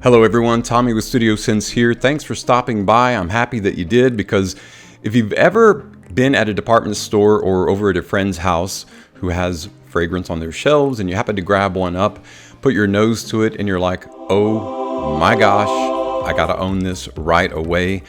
Hello everyone, Tommy with Studio Sense here. Thanks for stopping by. I'm happy that you did, because if you've ever been at a department store or over at a friend's house who has fragrance on their shelves and you happen to grab one up, put your nose to it and you're like, oh my gosh, I gotta own this right away,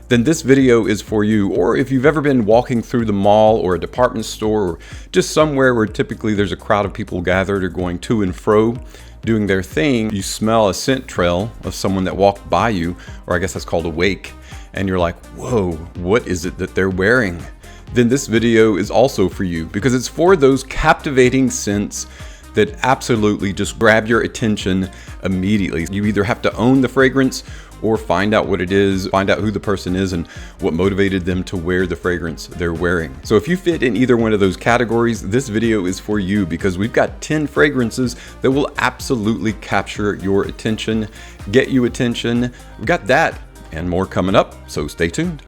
then this video is for you. Or if you've ever been walking through the mall or a department store or just somewhere where typically there's a crowd of people gathered or going to and fro doing their thing, you smell a scent trail of someone that walked by you, or I guess that's called a wake, and you're like, whoa, what is it that they're wearing? Then this video is also for you, because it's for those captivating scents that absolutely just grab your attention immediately. You either have to own the fragrance or find out what it is, find out who the person is and what motivated them to wear the fragrance they're wearing. So if you fit in either one of those categories, this video is for you, because we've got 10 fragrances that will absolutely capture your attention, get you attention. We've got that and more coming up, so stay tuned.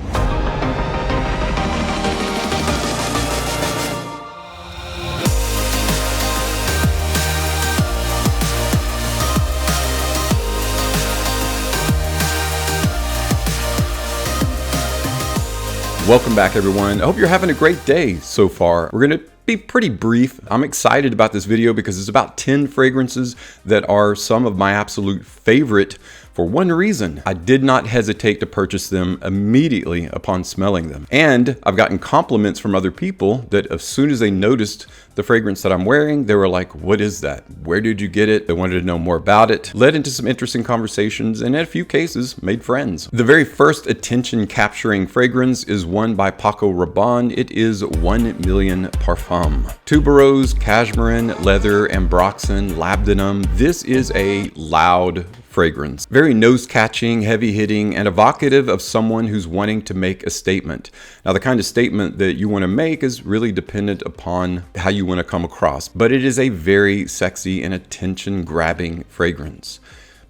Welcome back everyone. I hope you're having a great day so far. We're gonna be pretty brief. I'm excited about this video because it's about 10 fragrances that are some of my absolute favorite for one reason. I did not hesitate to purchase them immediately upon smelling them. And I've gotten compliments from other people that as soon as they noticed the fragrance that I'm wearing, they were like, what is that? Where did you get it? They wanted to know more about it. Led into some interesting conversations and in a few cases made friends. The very first attention capturing fragrance is one by Paco Rabanne. It is 1 Million Parfum. Tuberose, cashmere, leather, ambroxan, labdanum. This is a loud fragrance. Very nose-catching, heavy-hitting, and evocative of someone who's wanting to make a statement. Now, the kind of statement that you want to make is really dependent upon how you want to come across, but it is a very sexy and attention-grabbing fragrance.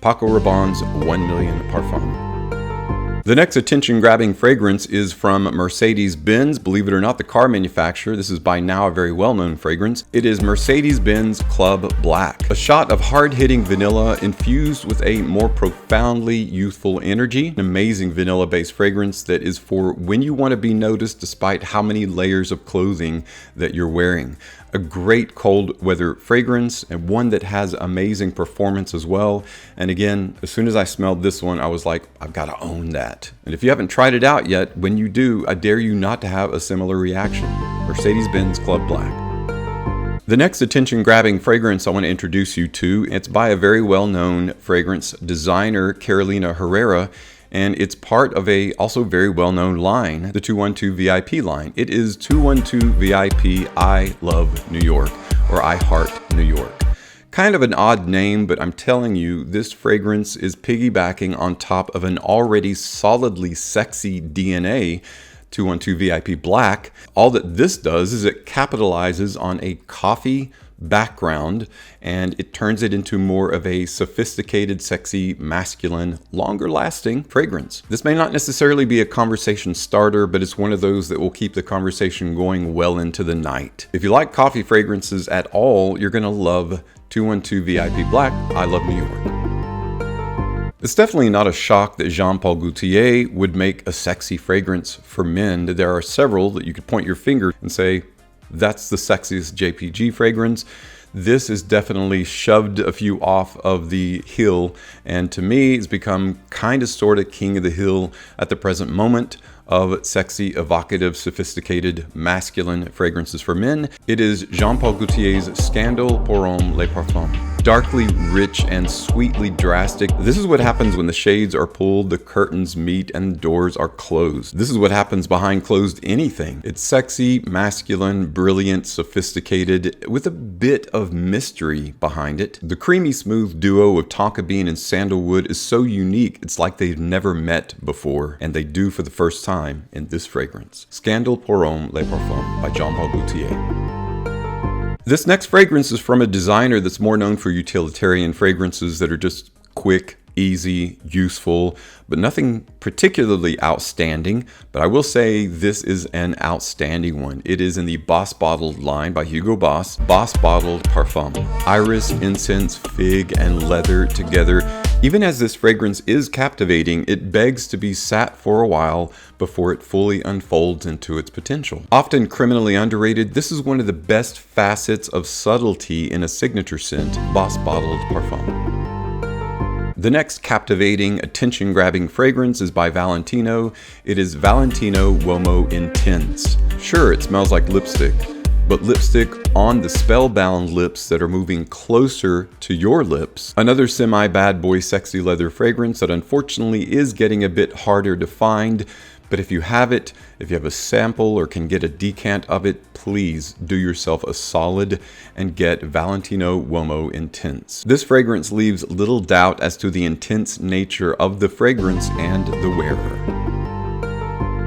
Paco Rabanne's 1 Million Parfum. The next attention-grabbing fragrance is from Mercedes-Benz. Believe it or not, the car manufacturer. This is by now a very well-known fragrance. It is Mercedes-Benz Club Black. A shot of hard-hitting vanilla infused with a more profoundly youthful energy. An amazing vanilla-based fragrance that is for when you want to be noticed despite how many layers of clothing that you're wearing. A great cold weather fragrance, and one that has amazing performance as well. And again, as soon as I smelled this one, I was like, I've got to own that. And if you haven't tried it out yet, when you do, I dare you not to have a similar reaction. Mercedes-Benz Club Black. The next attention-grabbing fragrance I want to introduce you to, it's by a very well-known fragrance designer, Carolina Herrera, and it's part of a also very well-known line, the 212 VIP line. It is 212 VIP I Love New York, or I Heart New York. Kind of an odd name, but I'm telling you, this fragrance is piggybacking on top of an already solidly sexy DNA, 212 VIP Black. All that this does is it capitalizes on a coffee background and it turns it into more of a sophisticated, sexy, masculine, longer lasting fragrance. This may not necessarily be a conversation starter, but it's one of those that will keep the conversation going well into the night. If you like coffee fragrances at all, you're gonna love 212 VIP Black, I Love New York. It's definitely not a shock that Jean Paul Gaultier would make a sexy fragrance for men. There are several that you could point your finger and say, that's the sexiest JPG fragrance. This is definitely shoved a few off of the hill, and to me, it's become kind of sort of king of the hill at the present moment of sexy, evocative, sophisticated, masculine fragrances for men. It is Jean Paul Gaultier's Scandal pour Homme Les Parfums. Darkly rich and sweetly drastic. This is what happens when the shades are pulled, the curtains meet, and the doors are closed. This is what happens behind closed anything. It's sexy, masculine, brilliant, sophisticated, with a bit of mystery behind it. The creamy smooth duo of tonka bean and sandalwood is so unique, it's like they've never met before, and they do for the first time in this fragrance. Scandal pour Homme Les Parfums by Jean Paul Gaultier. This next fragrance is from a designer that's more known for utilitarian fragrances that are just quick, easy, useful, but nothing particularly outstanding. But I will say this is an outstanding one. It is in the Boss Bottled line by Hugo Boss. Boss Bottled Parfum. Iris, incense, fig, and leather together Even as this fragrance is captivating, it begs to be sat for a while before it fully unfolds into its potential. Often criminally underrated, this is one of the best facets of subtlety in a signature scent, Boss Bottled Parfum. The next captivating, attention-grabbing fragrance is by Valentino. It is Valentino Uomo Intense. Sure, it smells like lipstick, but lipstick on the spellbound lips that are moving closer to your lips. Another semi-bad boy sexy leather fragrance that unfortunately is getting a bit harder to find, but if you have it, if you have a sample or can get a decant of it, please do yourself a solid and get Valentino Uomo Intense. This fragrance leaves little doubt as to the intense nature of the fragrance and the wearer.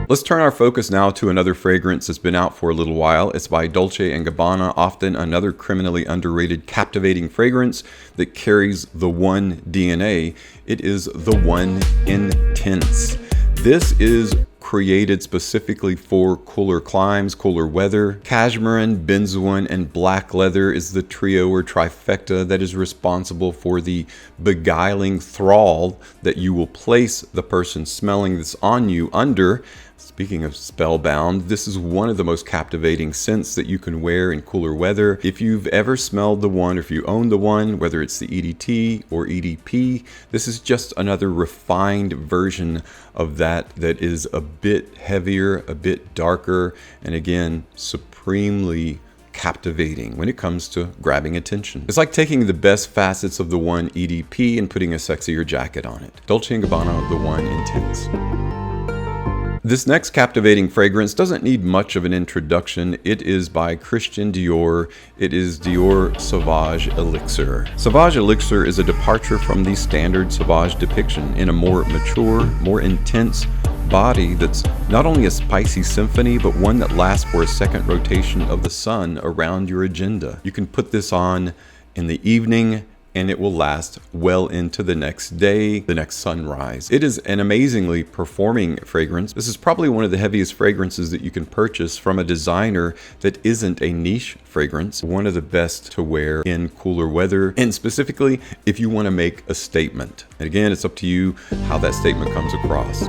Let's turn our focus now to another fragrance that's been out for a little while. It's by Dolce & Gabbana, often another criminally underrated, captivating fragrance that carries the One DNA. It is the One Intense. This is created specifically for cooler climes, cooler weather. Cashmere, benzoin, and black leather is the trio or trifecta that is responsible for the beguiling thrall that you will place the person smelling this on you under. Speaking of spellbound, this is one of the most captivating scents that you can wear in cooler weather. If you've ever smelled the One, or if you own the One, whether it's the EDT or EDP, this is just another refined version of that is a bit heavier, a bit darker, and again, supremely captivating when it comes to grabbing attention. It's like taking the best facets of the One EDP and putting a sexier jacket on it. Dolce & Gabbana, the One Intense. This next captivating fragrance doesn't need much of an introduction. It is by Christian Dior. It is Dior Sauvage Elixir. Sauvage Elixir is a departure from the standard Sauvage depiction in a more mature, more intense body that's not only a spicy symphony, but one that lasts for a second rotation of the sun around your agenda. You can put this on in the evening, and it will last well into the next day, the next sunrise. It is an amazingly performing fragrance. This is probably one of the heaviest fragrances that you can purchase from a designer that isn't a niche fragrance. One of the best to wear in cooler weather, and specifically if you want to make a statement. And again, it's up to you how that statement comes across.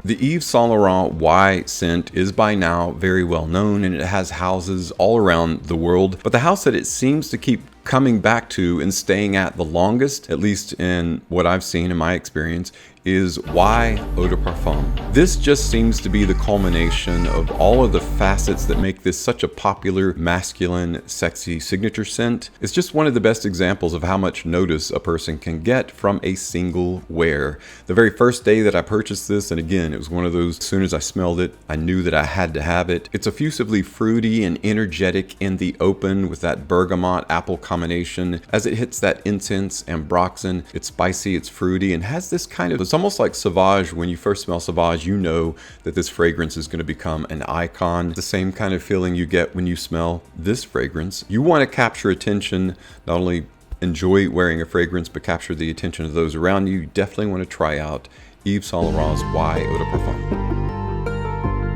The Yves Saint Laurent Y scent is by now very well known, and it has houses all around the world, but the house that it seems to keep coming back to and staying at the longest, at least in what I've seen in my experience, is Y Eau de Parfum. This just seems to be the culmination of all of the facets that make this such a popular, masculine, sexy signature scent. It's just one of the best examples of how much notice a person can get from a single wear. The very first day that I purchased this, and again, it was one of those, as soon as I smelled it, I knew that I had to have it. It's effusively fruity and energetic in the open with that bergamot apple combination. As it hits that incense ambroxan, it's spicy, it's fruity, and has this kind of, it's almost like Sauvage. When you first smell Sauvage, you know that this fragrance is going to become an icon. The same kind of feeling you get when you smell this fragrance. You want to capture attention, not only enjoy wearing a fragrance, but capture the attention of those around you. You definitely want to try out Yves Saint Laurent's Y Eau de Parfum.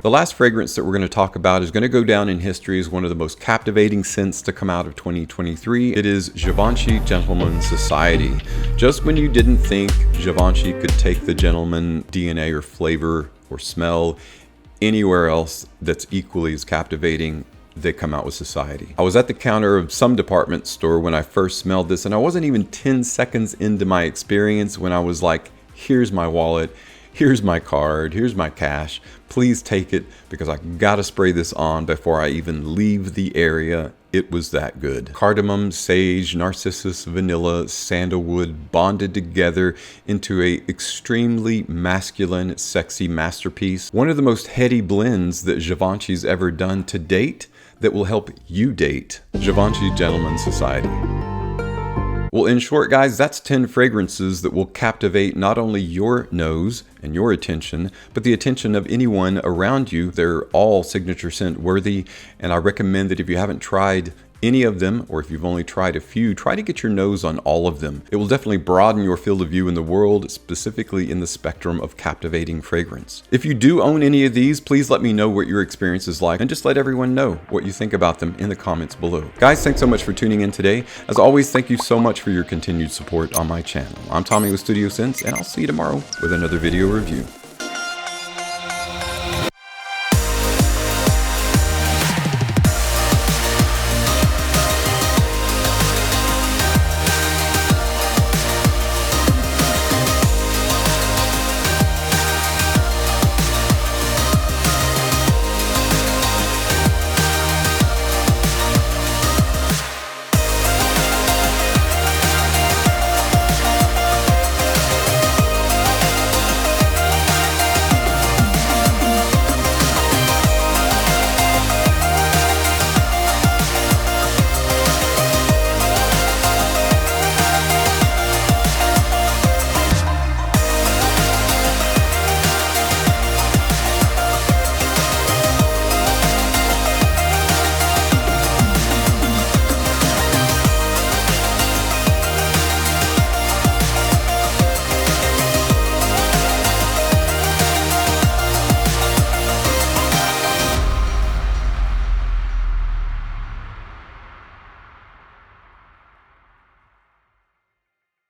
The last fragrance that we're going to talk about is going to go down in history as one of the most captivating scents to come out of 2023. It is Givenchy Gentleman Society. Just when you didn't think Givenchy could take the gentleman DNA or flavor or smell anywhere else that's equally as captivating, they come out with Society. I was at the counter of some department store when I first smelled this, and I wasn't even 10 seconds into my experience when I was like, here's my wallet, here's my card, here's my cash, please take it, because I gotta spray this on before I even leave the area. It was that good. Cardamom, sage, narcissus, vanilla, sandalwood bonded together into a extremely masculine, sexy masterpiece. One of the most heady blends that Givenchy's ever done to date that will help you date. Givenchy Gentleman Society. Well, in short, guys, that's 10 fragrances that will captivate not only your nose and your attention, but the attention of anyone around you. They're all signature scent worthy, and I recommend that if you haven't tried any of them, or if you've only tried a few, try to get your nose on all of them. It will definitely broaden your field of view in the world, specifically in the spectrum of captivating fragrance. If you do own any of these, please let me know what your experience is like, and just let everyone know what you think about them in the comments below. Guys, thanks so much for tuning in today. As always, thank you so much for your continued support on my channel. I'm Tommy with Studio Sense, and I'll see you tomorrow with another video review.